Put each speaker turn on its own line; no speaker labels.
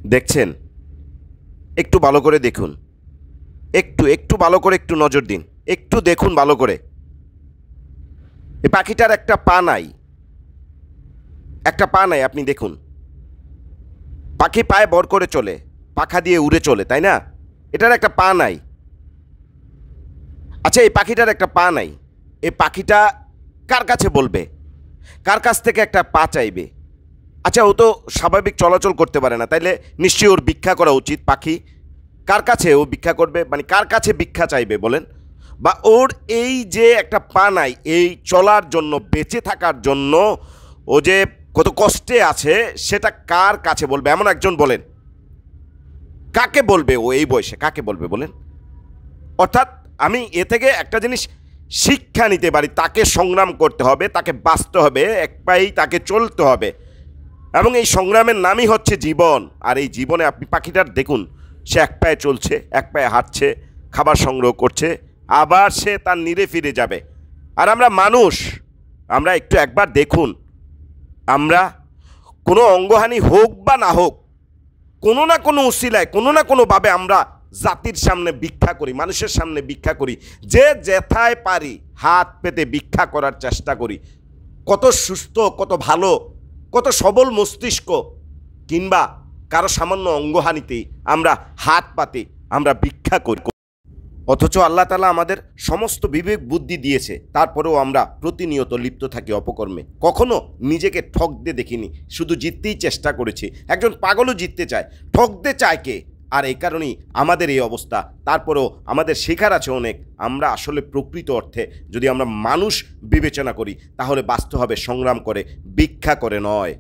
দেখছেন? একটু ভালো করে দেখুন। একটু ভালো করে একটু নজর দিন। একটু দেখুন ভালো করে। এই পাখিটার একটা পা নাই। একটা পা নাই, আপনি দেখুন। পাখি পায়ে ভর করে চলে, পাখা দিয়ে উড়ে চলে, তাই না? এটার একটা পা নাই। আচ্ছা, এই পাখিটার একটা পা নাই। এই পাখিটা কার কাছে বলবে? কার কাছ থেকে একটা পা চাইবে? আচ্ছা, ও তো স্বাভাবিক চলাচল করতে পারে না, তাইলে নিশ্চয়ই ওর ভিক্ষা করা উচিত। পাখি কার কাছে ও ভিক্ষা করবে? মানে কার কাছে ভিক্ষা চাইবে বলেন? বা ওর এই যে একটা পা নাই, এই চলার জন্য, বেঁচে থাকার জন্য ও যে কত কষ্টে আছে, সেটা কার কাছে বলবে? এমন একজন বলেন। কাকে বলবে ও এই বয়সে? কাকে বলবে বলেন? অর্থাৎ আমি এ থেকে একটা জিনিস শিক্ষা নিতে পারি, তাকে সংগ্রাম করতে হবে, তাকে বাঁচতে হবে, এক পায়েই তাকে চলতে হবে, এবং এই সংগ্রামের নামই হচ্ছে জীবন। আর এই জীবনে আপনি পাখিটার দেখুন, সে এক পায়ে চলছে, এক পায়ে হাঁটছে, খাবার সংগ্রহ করছে, আবার সে তার নিরে ফিরে যাবে। আর আমরা মানুষ, আমরা একটু একবার দেখুন, আমরা কোনো অঙ্গহানি হোক বা না হোক, কোনো না কোনো উসিলায়, কোনো না কোনোভাবে আমরা জাতির সামনে ভিক্ষা করি, মানুষের সামনে ভিক্ষা করি। যে যেথায় পারি হাত পেতে ভিক্ষা করার চেষ্টা করি। কত সুস্থ, কত ভালো, কত সবল মস্তিষ্ক, কিংবা কারো সামান্য অঙ্গহানিতেই আমরা হাত পাতে, আমরা ভিক্ষা করি। অথচ আল্লাহ তাআলা আমাদের সমস্ত বিবেক বুদ্ধি দিয়েছে, তারপরেও আমরা প্রতিনিয়ত লিপ্ত থাকি অপকর্মে। কখনো নিজেকে ঠকতে দেখিনি, শুধু জিততেই চেষ্টা করেছি। একজন পাগলও জিততে চায়, ঠকতে চায় কে? আর এই কারণেই আমাদের এই অবস্থা। তারপরেও আমাদের শেখার আছে অনেক। আমরা আসলে প্রকৃত অর্থে যদি আমরা মানুষ বিবেচনা করি, তাহলে বাঁচতে হবে সংগ্রাম করে, ভিক্ষা করে নয়।